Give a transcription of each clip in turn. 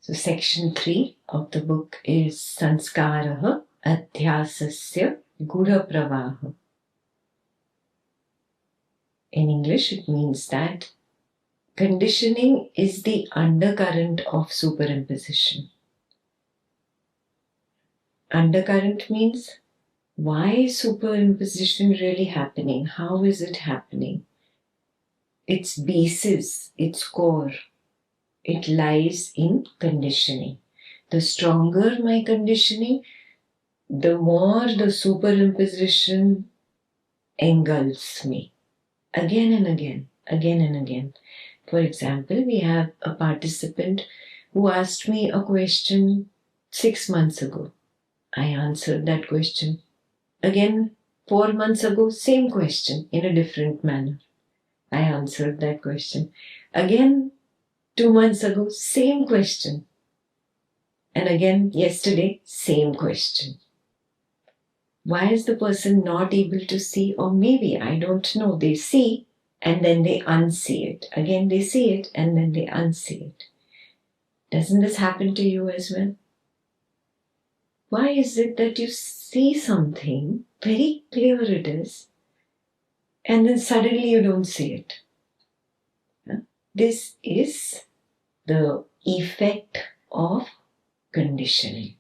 So section 3 of the book is Sanskaraha Adhyasasya Gudha Pravaha. In English, it means that conditioning is the undercurrent of superimposition. Undercurrent means, why is superimposition really happening? How is it happening? Its basis, its core, it lies in conditioning. The stronger my conditioning, the more the superimposition engulfs me. Again and again, again and again. For example, we have a participant who asked me a question 6 months ago. I answered that question. Again, 4 months ago, same question in a different manner. I answered that question. Again, 2 months ago, same question. And again, yesterday, same question. Why is the person not able to see? Or maybe, I don't know, they see and then they unsee it. Again, they see it and then they unsee it. Doesn't this happen to you as well? Why is it that you see something, very clear it is, and then suddenly you don't see it? This is the effect of conditioning.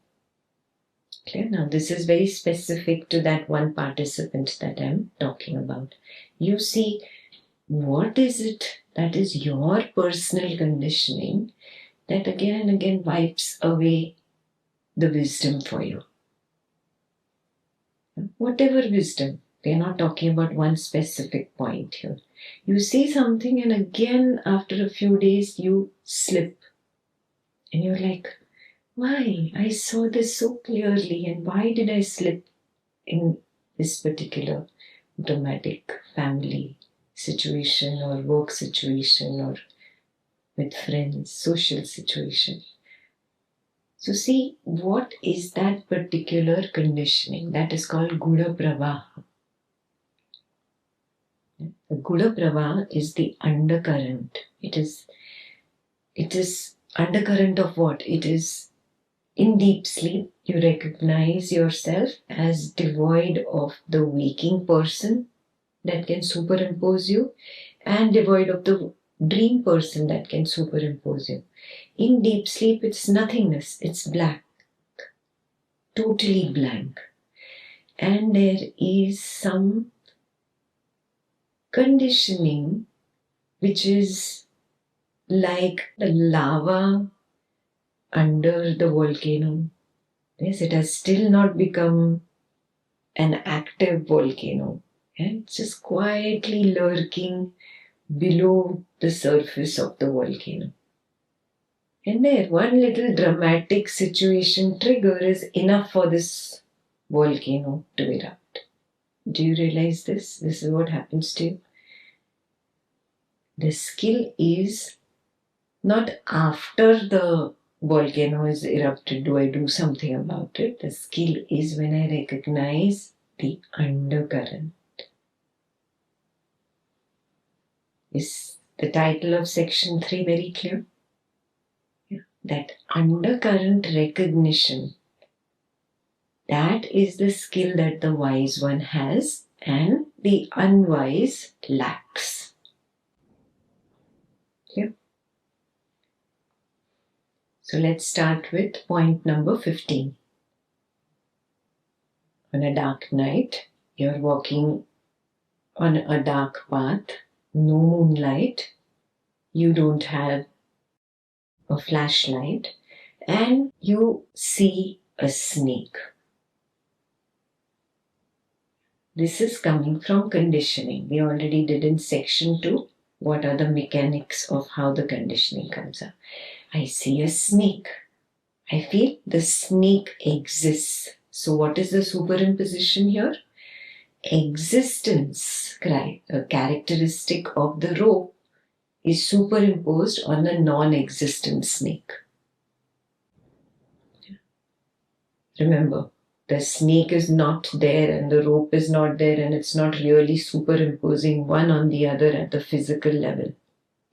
Clear? Now, this is very specific to that one participant that I'm talking about. You see, what is it that is your personal conditioning that again and again wipes away the wisdom for you? Whatever wisdom, we are not talking about one specific point here. You see something and again after a few days you slip. And you're like, why? I saw this so clearly and why did I slip in this particular dramatic family situation or work situation or with friends, social situation? So see, what is that particular conditioning? That is called Gudha Pravaha. The Gudha Pravaha is the undercurrent. It is undercurrent of what? It is in deep sleep, you recognize yourself as devoid of the waking person that can superimpose you and devoid of the dream person that can superimpose you. In deep sleep, it's nothingness, it's black, totally blank. And there is some conditioning which is like the lava under the volcano. Yes, it has still not become an active volcano. It's just quietly lurking below the surface of the volcano. And there, one little dramatic situation trigger is enough for this volcano to erupt. Do you realize this? This is what happens to you. The skill is not after the volcano is erupted, do I do something about it? The skill is when I recognize the undercurrent. Is the title of section 3 very clear? Yeah. That undercurrent recognition, that is the skill that the wise one has and the unwise lacks. Clear? So let's start with point number 15. On a dark night, you're walking on a dark path, no moonlight, you don't have a flashlight, and you see a snake. This is coming from conditioning. We already did in section 2 what are the mechanics of how the conditioning comes up. I see a snake. I feel the snake exists. So what is the superimposition here? Existence, a characteristic of the rope, is superimposed on a non-existent snake. Remember, the snake is not there and the rope is not there and it's not really superimposing one on the other at the physical level.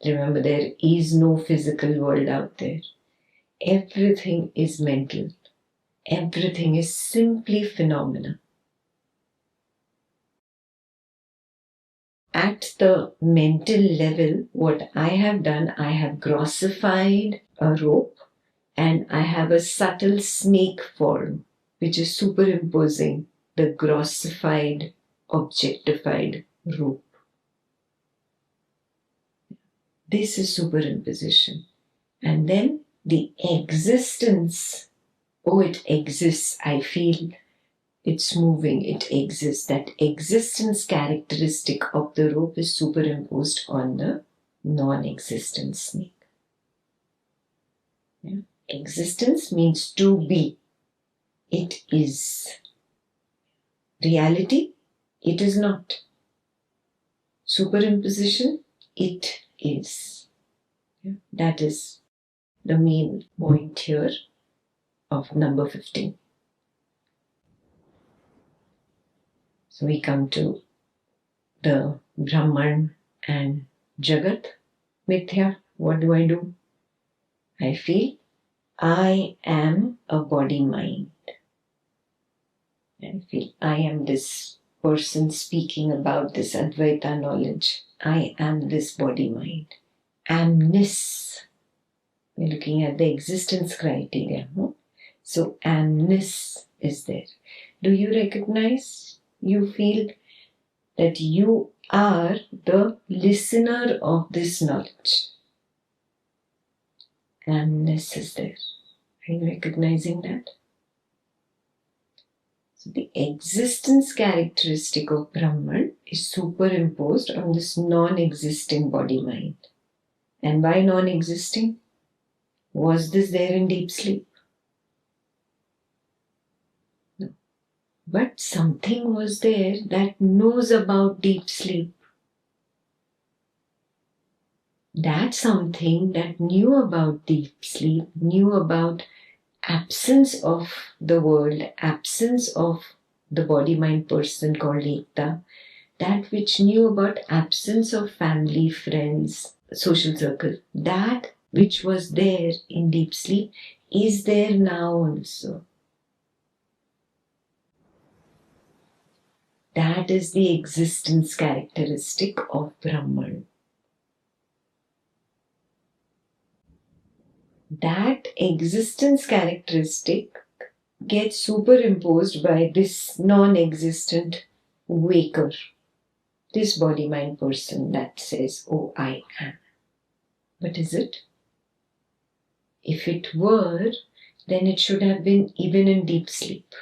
Remember, there is no physical world out there. Everything is mental. Everything is simply phenomena. At the mental level, what I have done, I have grossified a rope and I have a subtle snake form which is superimposing the grossified, objectified rope. This is superimposition. And then the existence, oh, it exists, I feel it's moving, it exists. That existence characteristic of the rope is superimposed on the non-existent snake. Yeah. Existence means to be. It is. Reality, it is not. Superimposition, it is. Yeah. That is the main point here of number 15. So we come to the Brahman and Jagat. Mithya, what do? I feel I am a body-mind. I feel I am this person speaking about this Advaita knowledge. I am this body-mind. Amness. We're looking at the existence criteria. No? So amness is there. Do you recognize? You feel that you are the listener of this knowledge. Amness is there. Are you recognizing that? So the existence characteristic of Brahman is superimposed on this non-existing body-mind. And why non-existing? Was this there in deep sleep? No. But something was there that knows about deep sleep. That something that knew about deep sleep, knew about absence of the world, absence of the body-mind person called Ekta, that which knew about absence of family, friends, social circle, that which was there in deep sleep is there now also. That is the existence characteristic of Brahman. That existence characteristic gets superimposed by this non-existent waker, this body-mind person that says, oh, I am. But is it? If it were, then it should have been even in deep sleep.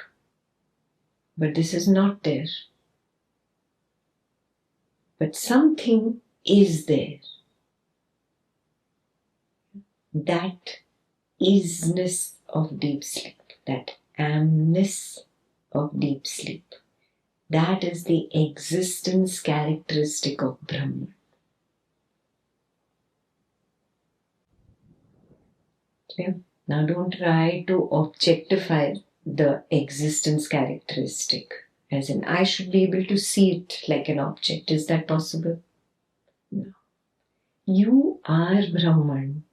But this is not there. But something is there. That isness of deep sleep, that amness of deep sleep, that is the existence characteristic of Brahman. Okay? Now don't try to objectify the existence characteristic, as in I should be able to see it like an object. Is that possible? No. You are Brahman.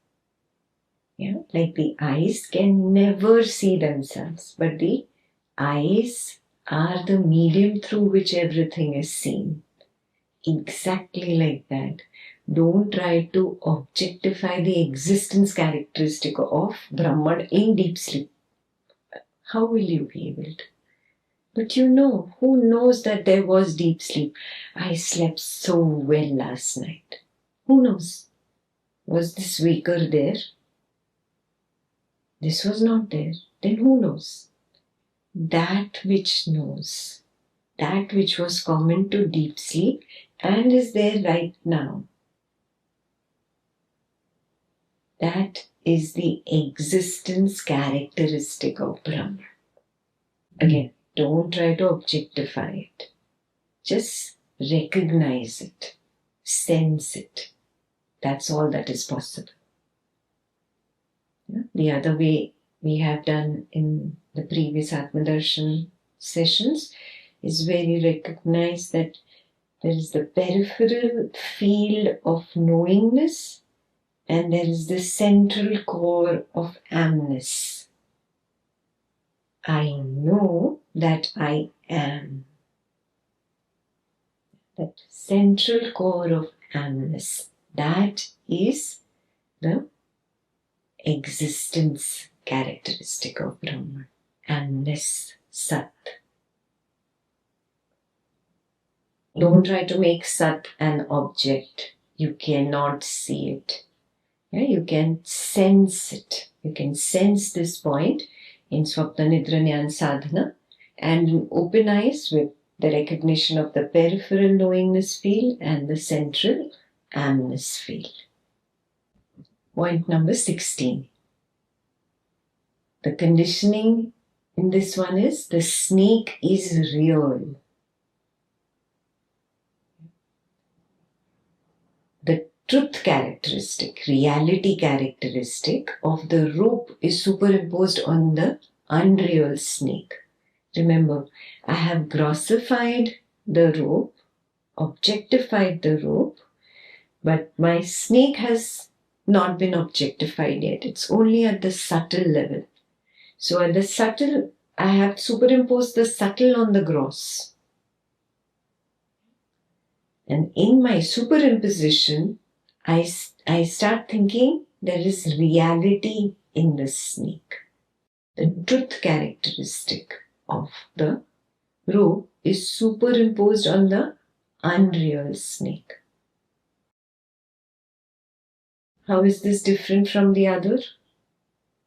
Yeah? Like the eyes can never see themselves, but the eyes are the medium through which everything is seen. Exactly like that. Don't try to objectify the existence characteristic of Brahman in deep sleep. How will you be able to? But you know, who knows that there was deep sleep? I slept so well last night. Who knows? Was this waker there? This was not there. Then who knows? That which knows. That which was common to deep sleep and is there right now. That is the existence characteristic of Brahman. Again, don't try to objectify it. Just recognize it. Sense it. That's all that is possible. Yeah? The other way we have done in the previous Atmadarshan sessions is where you recognize that there is the peripheral field of knowingness and there is the central core of amness. I know that I am. That central core of amness, that is the existence characteristic of Brahman. Amness, Sat. Don't try to make Sat an object. You cannot see it. Yeah, you can sense it. You can sense this point in Swapna Nidra Jnana Sadhana, and in open eyes with the recognition of the peripheral knowingness field and the central amness field. Point number 16. The conditioning in this one is the snake is real. The truth characteristic, reality characteristic of the rope is superimposed on the unreal snake. Remember, I have grossified the rope, objectified the rope, but my snake has not been objectified yet. It's only at the subtle level. So at the subtle, I have superimposed the subtle on the gross. And in my superimposition, I start thinking there is reality in the snake. The truth characteristic of the rope is superimposed on the unreal snake. How is this different from the other?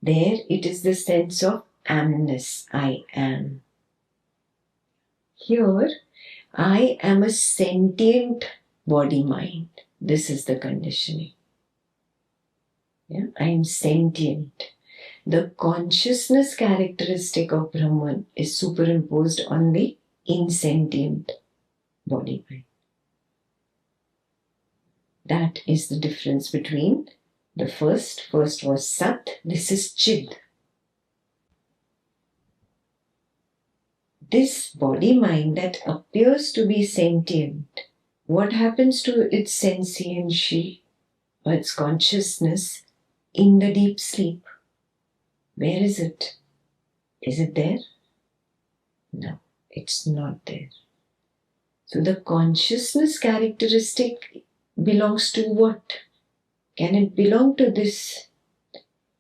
There it is the sense of amness, I am. Here, I am a sentient body-mind. This is the conditioning. Yeah? I am sentient. The consciousness characteristic of Brahman is superimposed on the insentient body-mind. That is the difference between the first. First was Sat, this is Chid. This body-mind that appears to be sentient, what happens to its sentiency or its consciousness in the deep sleep? Where is it? Is it there? No, it's not there. So the consciousness characteristic belongs to what? Can it belong to this?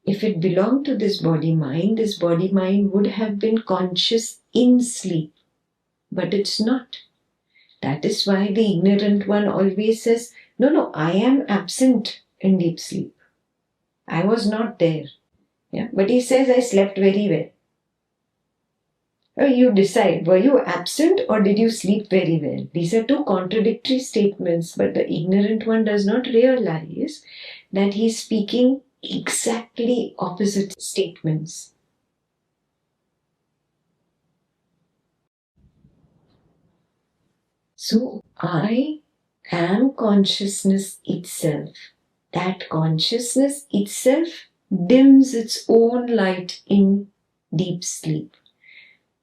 If it belonged to this body-mind would have been conscious in sleep. But it's not. That is why the ignorant one always says, no, I am absent in deep sleep. I was not there. Yeah? But he says, I slept very well. You decide, were you absent or did you sleep very well? These are two contradictory statements, but the ignorant one does not realize that he is speaking exactly opposite statements. So, I am consciousness itself. That consciousness itself dims its own light in deep sleep.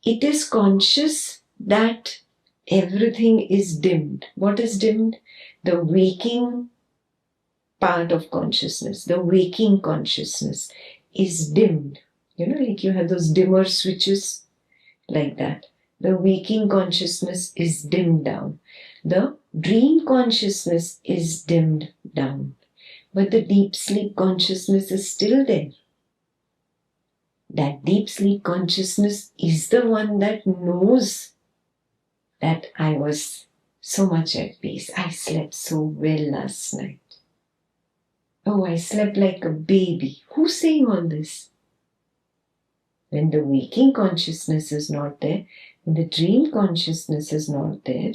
It is conscious that everything is dimmed. What is dimmed? The waking part of consciousness, the waking consciousness is dimmed. Like you have those dimmer switches, like that. The waking consciousness is dimmed down. The dream consciousness is dimmed down. But the deep sleep consciousness is still there. That deep sleep consciousness is the one that knows that I was so much at peace. I slept so well last night. Oh, I slept like a baby. Who's saying all this? When the waking consciousness is not there, when the dream consciousness is not there,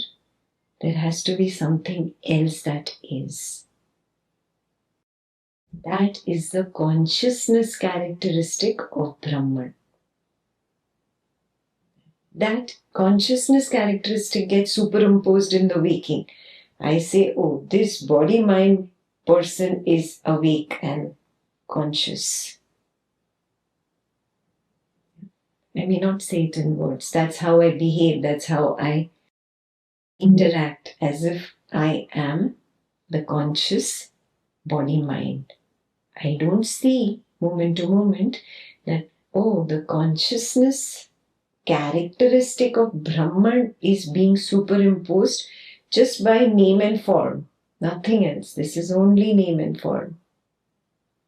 there has to be something else that is. That is the consciousness characteristic of Brahman. That consciousness characteristic gets superimposed in the waking. I say, oh, this body-mind person is awake and conscious. I may not say it in words. That's how I behave. That's how I interact, as if I am the conscious body-mind. I don't see moment to moment that, oh, the consciousness characteristic of Brahman is being superimposed just by name and form. Nothing else. This is only name and form.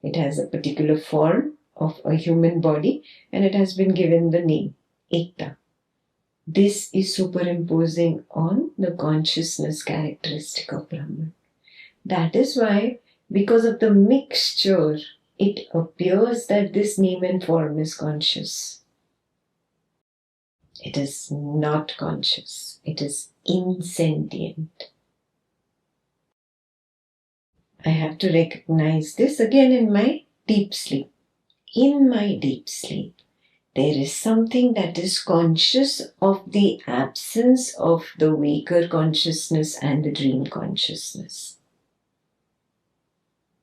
It has a particular form of a human body and it has been given the name, Ekta. This is superimposing on the consciousness characteristic of Brahman. That is why, because of the mixture, it appears that this name and form is conscious. It is not conscious. It is insentient. I have to recognize this again in my deep sleep. In my deep sleep, there is something that is conscious of the absence of the waker consciousness and the dream consciousness.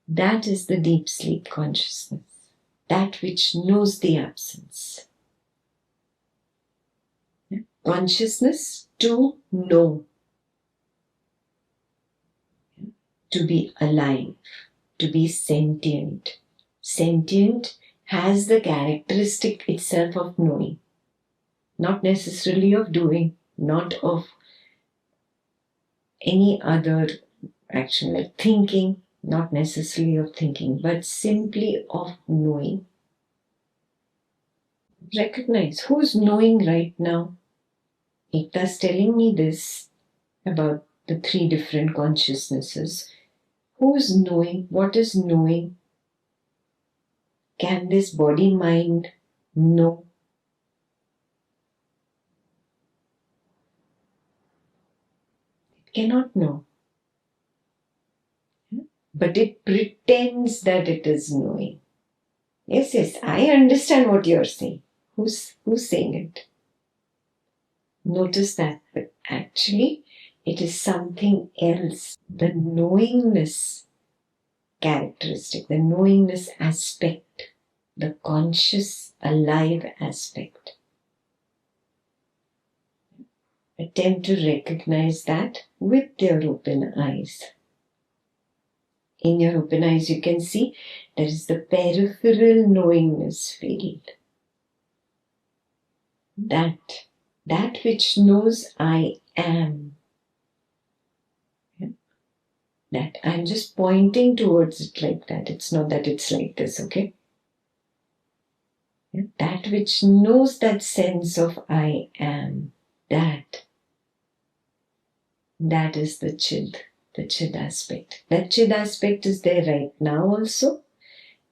That is the deep sleep consciousness, that which knows the absence. Consciousness to know, to be alive, to be sentient. Sentient has the characteristic itself of knowing, not necessarily of doing, not of any other action like thinking, not necessarily of thinking, but simply of knowing. Recognize who's knowing right now. Ekta's telling me this about the three different consciousnesses. Who's knowing? What is knowing? Can this body mind know? It cannot know. But it pretends that it is knowing. Yes, I understand what you're saying. Who's saying it? Notice that, but actually it is something else. The knowingness characteristic, the knowingness aspect, the conscious, alive aspect. Attempt to recognize that with your open eyes. In your open eyes, you can see there is the peripheral knowingness field. That which knows I am. That I'm just pointing towards it like that. It's not that it's like this, okay? That which knows that sense of I am. That is the chid aspect. That chid aspect is there right now also,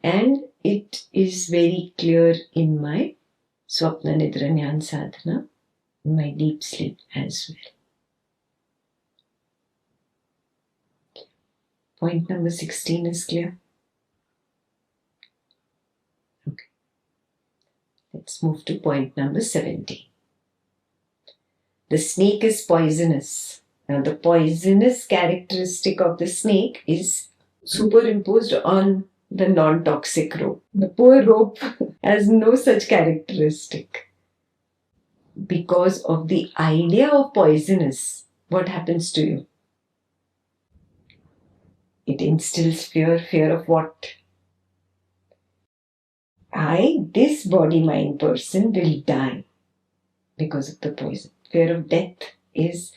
and it is very clear in my Swapna Nidra Jnana Sadhana, in my deep sleep as well. Point number 16 is clear? Okay. Let's move to point number 17. The snake is poisonous. Now, the poisonous characteristic of the snake is superimposed on the non-toxic rope. The poor rope has no such characteristic. Because of the idea of poisonous, what happens to you? It instills fear. Fear of what? This body-mind person, will die because of the poison. Fear of death is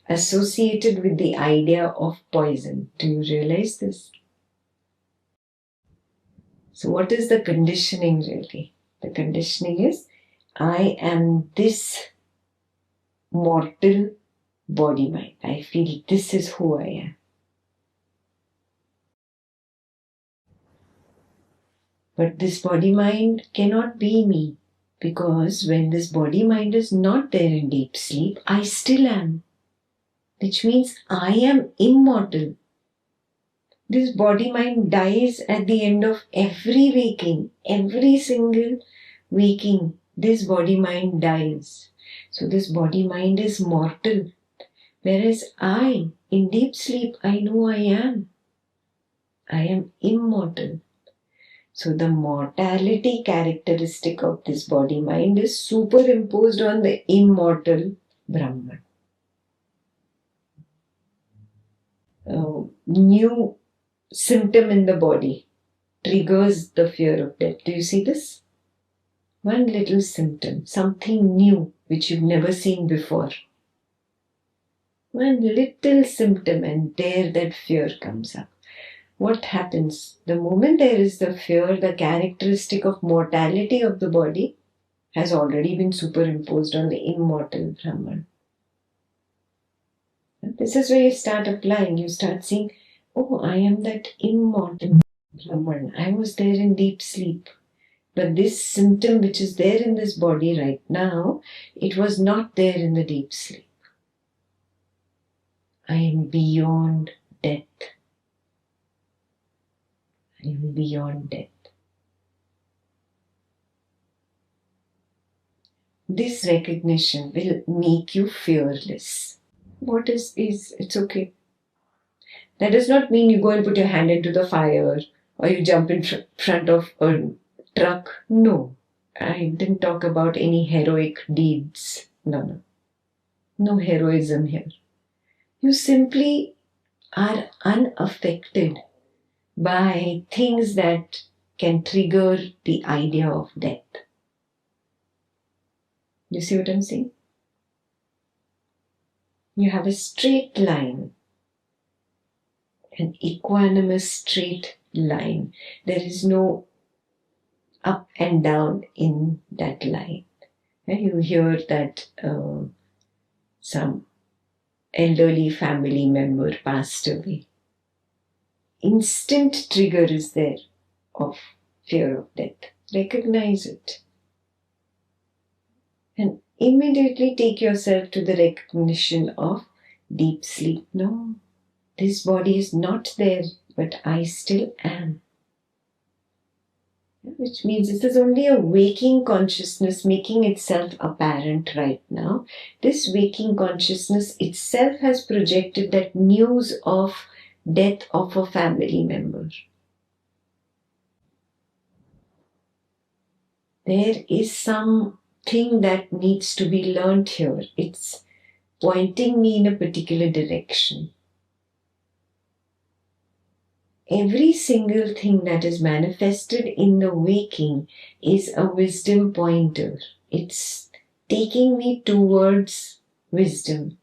associated with the idea of poison. Do you realize this? So what is the conditioning really? The conditioning is, I am this mortal body-mind. I feel this is who I am. But this body-mind cannot be me, because when this body-mind is not there in deep sleep, I still am. Which means I am immortal. This body-mind dies at the end of every waking. Every single waking, this body-mind dies. So this body-mind is mortal. Whereas I, in deep sleep, I know I am. I am immortal. So the mortality characteristic of this body-mind is superimposed on the immortal Brahman. New symptom in the body. triggers the fear of death. Do you see this? One little symptom, something new which you've never seen before. One little symptom, and there that fear comes up. What happens? The moment there is the fear, the characteristic of mortality of the body has already been superimposed on the immortal Brahman. This is where you start applying. You start seeing, oh, I am that immortal Brahman. I was there in deep sleep. But this symptom which is there in this body right now, it was not there in the deep sleep. I am beyond death. I am beyond death. This recognition will make you fearless. What is it's okay. That does not mean you go and put your hand into the fire or you jump in front of a truck. No, I didn't talk about any heroic deeds. No. No heroism here. You simply are unaffected by things that can trigger the idea of death. You see what I'm saying? You have a straight line, an equanimous straight line. There is no up and down in that line. You hear that some elderly family member passed away. Instant trigger is there of fear of death. Recognize it. And immediately take yourself to the recognition of deep sleep. No, this body is not there, but I still am. Which means this is only a waking consciousness making itself apparent right now. This waking consciousness itself has projected that news of death of a family member. There is something that needs to be learned here. It's pointing me in a particular direction. Every single thing that is manifested in the waking is a wisdom pointer. It's taking me towards wisdom.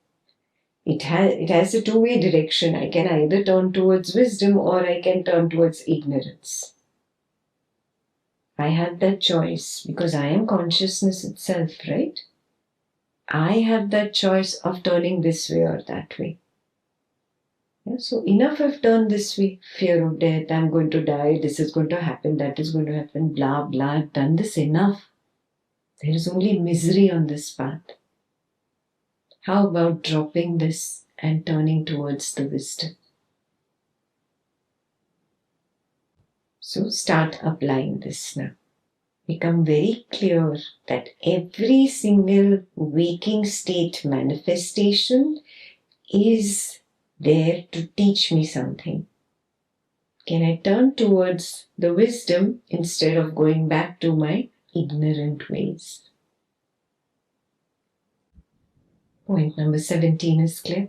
It has a two-way direction. I can either turn towards wisdom or I can turn towards ignorance. I have that choice because I am consciousness itself, right? I have that choice of turning this way or that way. So enough I've turned this way. Fear of death, I'm going to die, this is going to happen, that is going to happen, blah, blah. I've done this enough. There is only misery on this path. How about dropping this and turning towards the wisdom? So start applying this now. Become very clear that every single waking state manifestation is there to teach me something. Can I turn towards the wisdom instead of going back to my ignorant ways? Point number 17 is clear.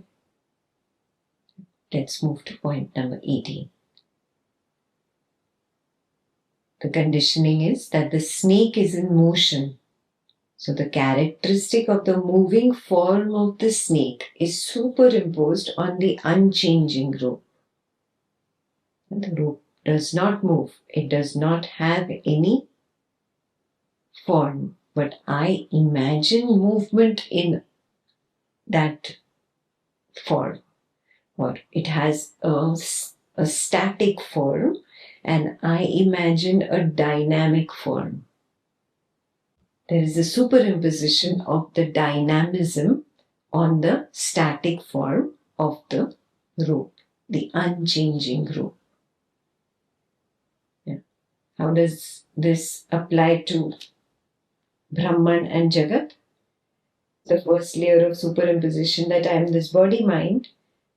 Let's move to point number 18. The conditioning is that the snake is in motion. So the characteristic of the moving form of the snake is superimposed on the unchanging rope. And the rope does not move. It does not have any form. But I imagine movement in that form. Or it has a static form and I imagine a dynamic form. There is a superimposition of the dynamism on the static form of the rope, the unchanging rope. Yeah. How does this apply to Brahman and Jagat? The first layer of superimposition that I am this body-mind.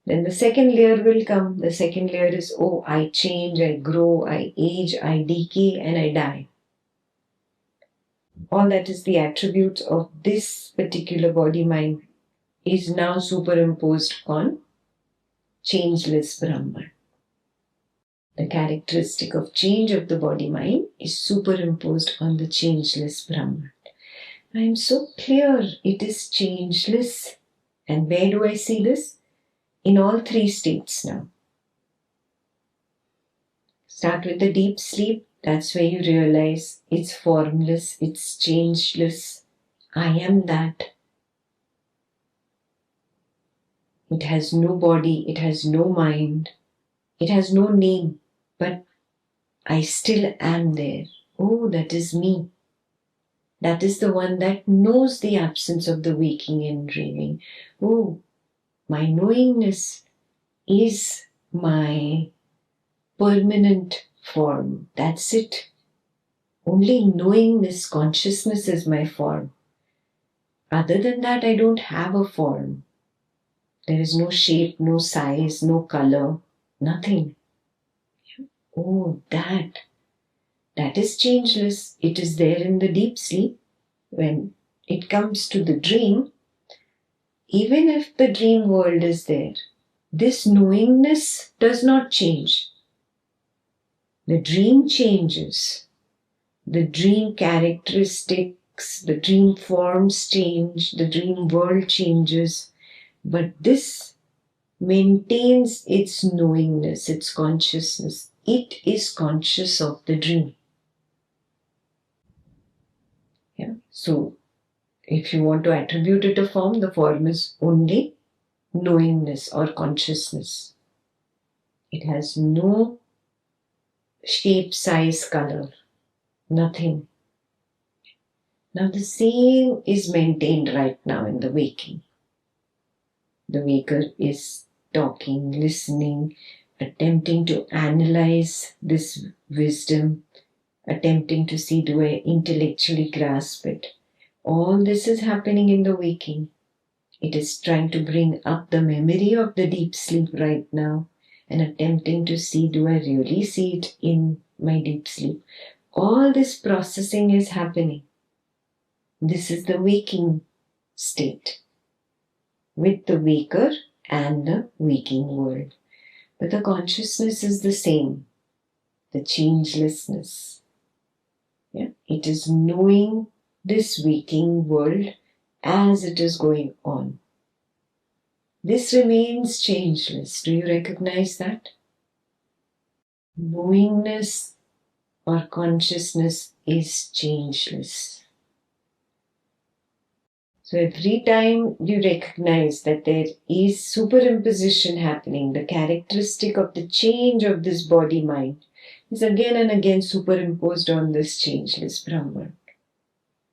Then the second layer will come. The second layer is, oh, I change, I grow, I age, I decay, and I die. All that is the attributes of this particular body-mind is now superimposed on changeless Brahman. The characteristic of change of the body-mind is superimposed on the changeless Brahman. I am so clear it is changeless. And where do I see this? In all three states now. Start with the deep sleep. That's where you realize it's formless, it's changeless. I am that. It has no body, it has no mind, it has no name, but I still am there. Oh, that is me. That is the one that knows the absence of the waking and dreaming. Oh, my knowingness is my permanent form. That's it. Only knowingness, consciousness is my form. Other than that, I don't have a form. There is no shape, no size, no color, nothing. Oh, that is changeless. It is there in the deep sleep. When it comes to the dream, even if the dream world is there, this knowingness does not change. The dream changes. The dream characteristics, the dream forms change, the dream world changes. But this maintains its knowingness, its consciousness. It is conscious of the dream. Yeah. So, if you want to attribute it a form, the form is only knowingness or consciousness. It has no shape, size, color, nothing. Now, the same is maintained right now in the waking. The waker is talking, listening, attempting to analyze this wisdom, attempting to see, do I intellectually grasp it? All this is happening in the waking. It is trying to bring up the memory of the deep sleep right now and attempting to see, do I really see it in my deep sleep? All this processing is happening. This is the waking state with the waker and the waking world. But the consciousness is the same, the changelessness. Yeah? It is knowing this waking world as it is going on. This remains changeless. Do you recognize that? Knowingness or consciousness is changeless. So every time you recognize that there is superimposition happening, the characteristic of the change of this body-mind is again and again superimposed on this changeless Brahman.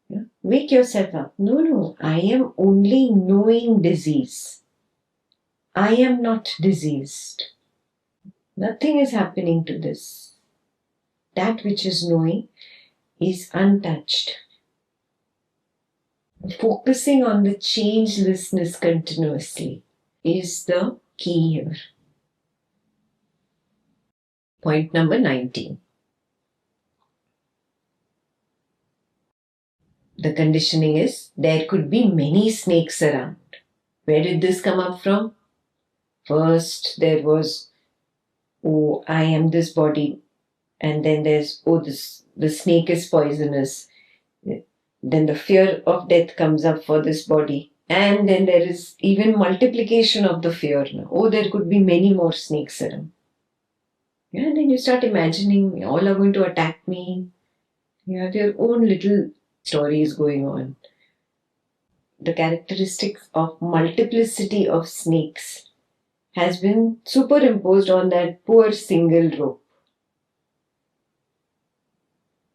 Yeah? Wake yourself up. No, I am only knowing disease. I am not diseased. Nothing is happening to this. That which is knowing is untouched. Focusing on the changelessness continuously is the key here. Point number 19. The conditioning is there could be many snakes around. Where did this come up from? First there was, oh, I am this body. And then there's, oh, the snake is poisonous. Then the fear of death comes up for this body. And then there is even multiplication of the fear now. Oh, there could be many more snakes around. Yeah, and then you start imagining all are going to attack me. You have your own little stories going on. The characteristics of multiplicity of snakes has been superimposed on that poor single rope.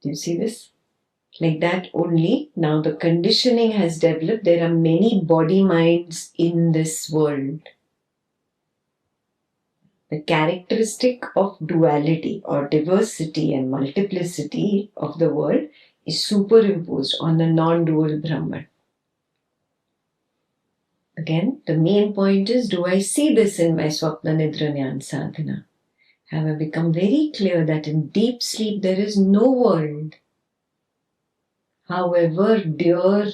Do you see this? Like that only, now the conditioning has developed. There are many body minds in this world. The characteristic of duality or diversity and multiplicity of the world is superimposed on the non-dual Brahman. Again, the main point is, do I see this in my Swapna Nidra Jnana Sadhana? Have I become very clear that in deep sleep there is no world? However dear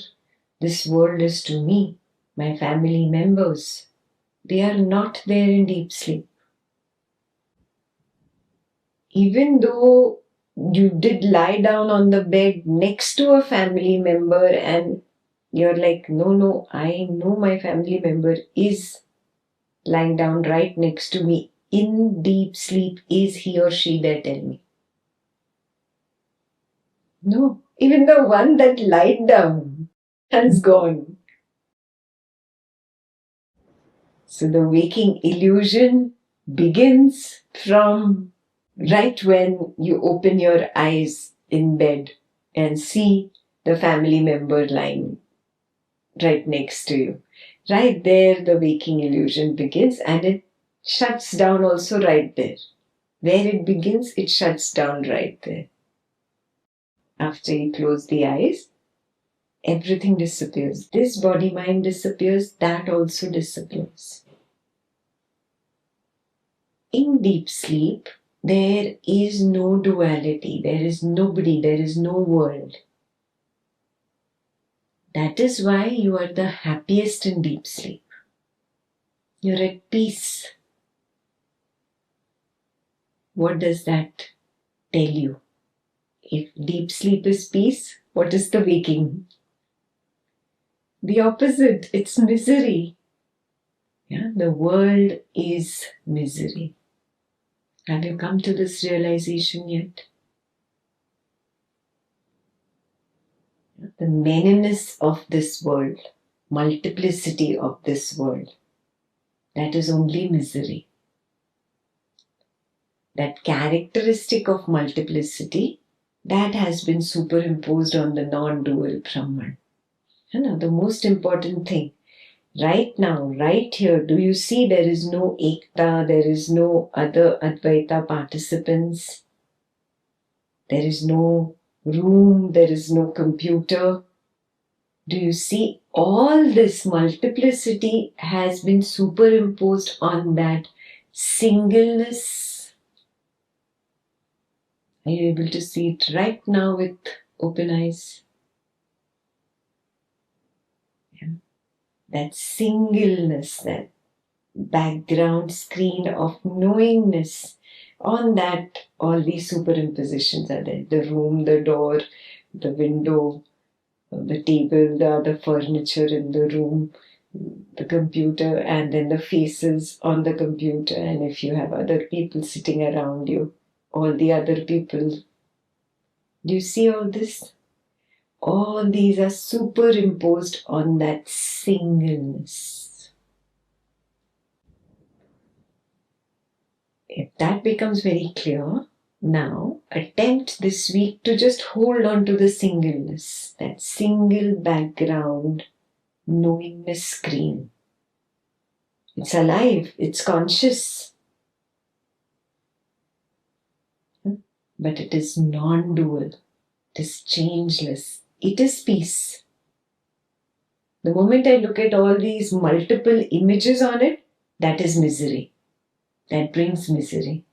this world is to me, my family members, they are not there in deep sleep. even though you did lie down on the bed next to a family member and you're like, no, I know my family member is lying down right next to me in deep sleep. Is he or she there? Tell me. No, even the one that lied down has gone. So the waking illusion begins from right when you open your eyes in bed and see the family member lying right next to you. Right there, the waking illusion begins, and it shuts down also right there. Where it begins, it shuts down right there. After you close the eyes, everything disappears. This body mind disappears, that also disappears. In deep sleep, there is no duality, there is nobody, there is no world. That is why you are the happiest in deep sleep. You're at peace. What does that tell you? If deep sleep is peace, what is the waking? The opposite, it's misery. Yeah, the world is misery. Have you come to this realization yet? The manyness of this world, multiplicity of this world, that is only misery. That characteristic of multiplicity, that has been superimposed on the non-dual Brahman. The most important thing, right now, right here, do you see there is no Ekta, there is no other Advaita participants, there is no room, there is no computer. Do you see all this multiplicity has been superimposed on that singleness? Are you able to see it right now with open eyes? Yeah. That singleness, that background screen of knowingness, on that all these superimpositions are there. The room, the door, the window, the table, the other furniture in the room, the computer, and then the faces on the computer. And if you have other people sitting around you, all the other people. Do you see all this? All these are superimposed on that singleness. If that becomes very clear, now attempt this week to just hold on to the singleness, that single background knowingness screen. It's alive, it's conscious, but it is non-dual, it is changeless, it is peace. The moment I look at all these multiple images on it, that is misery. That brings misery.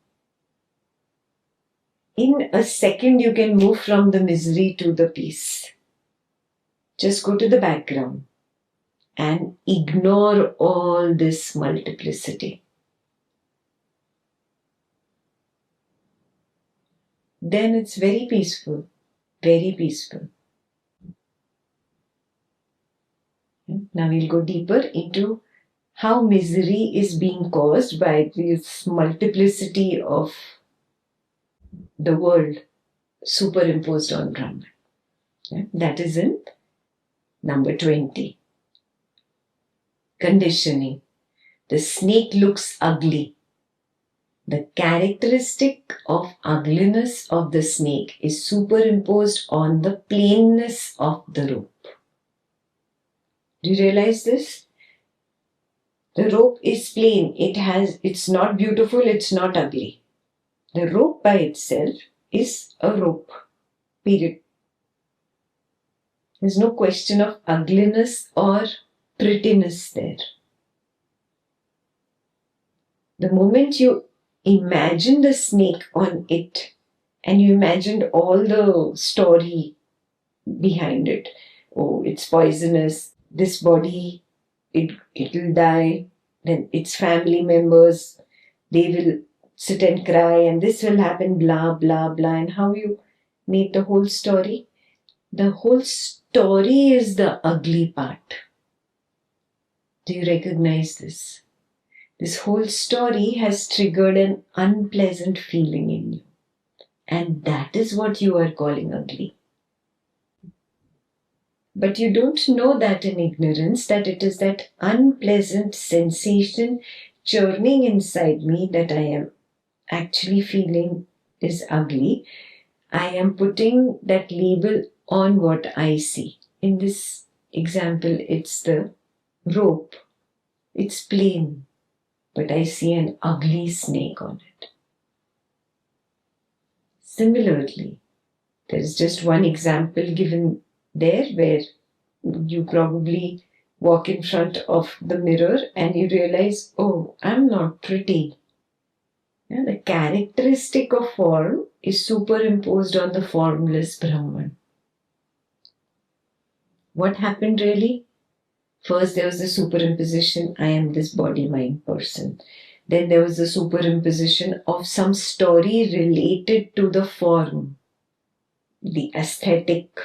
In a second, you can move from the misery to the peace. Just go to the background and ignore all this multiplicity. Then it's very peaceful, very peaceful. Now we'll go deeper into how misery is being caused by this multiplicity of the world superimposed on Brahman. That is in number 20. Conditioning. The snake looks ugly. The characteristic of ugliness of the snake is superimposed on the plainness of the rope. Do you realize this? The rope is plain. It's not beautiful, it's not ugly. The rope by itself is a rope. Period. There's no question of ugliness or prettiness there. The moment you imagine the snake on it and you imagined all the story behind it. Oh, it's poisonous. This body, it'll die. Then its family members, they will sit and cry and this will happen, blah, blah, blah, and how you made the whole story. The whole story is the ugly part. Do you recognize this? This whole story has triggered an unpleasant feeling in you. And that is what you are calling ugly. But you don't know that in ignorance, that it is that unpleasant sensation churning inside me that I am actually feeling is ugly. I am putting that label on what I see. In this example, it's the rope. It's plain, but I see an ugly snake on it. Similarly, there is just one example given there where you probably walk in front of the mirror and you realize, oh, I'm not pretty. Yeah, the characteristic of form is superimposed on the formless Brahman. What happened really? First, there was the superimposition, I am this body-mind person. Then there was the superimposition of some story related to the form, the aesthetic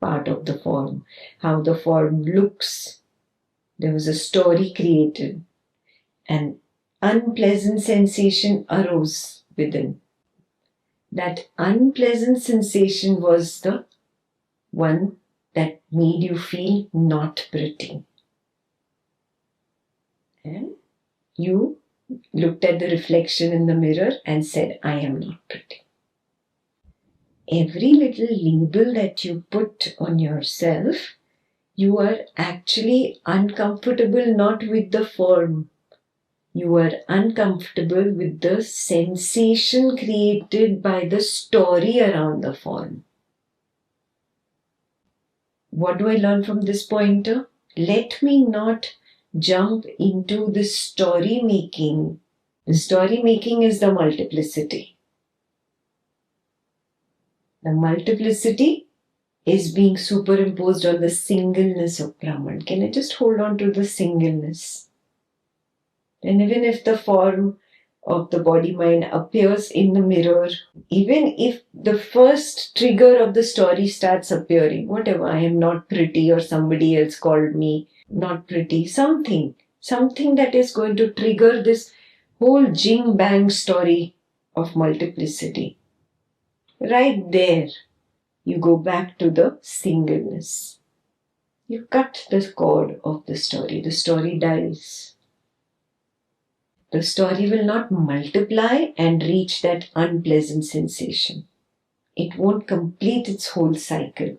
part of the form, how the form looks. There was a story created. An unpleasant sensation arose within. That unpleasant sensation was the one that made you feel not pretty. And you looked at the reflection in the mirror and said, I am not pretty. Every little label that you put on yourself, you are actually uncomfortable not with the form. You are uncomfortable with the sensation created by the story around the form. What do I learn from this pointer? Let me not jump into the story making. The story making is the multiplicity. The multiplicity is being superimposed on the singleness of Brahman. Can I just hold on to the singleness? And even if the form of the body-mind appears in the mirror, even if the first trigger of the story starts appearing, whatever, I am not pretty or somebody else called me not pretty, something that is going to trigger this whole jing bang story of multiplicity. Right there, you go back to the singleness. You cut the cord of the story dies. The story will not multiply and reach that unpleasant sensation. It won't complete its whole cycle.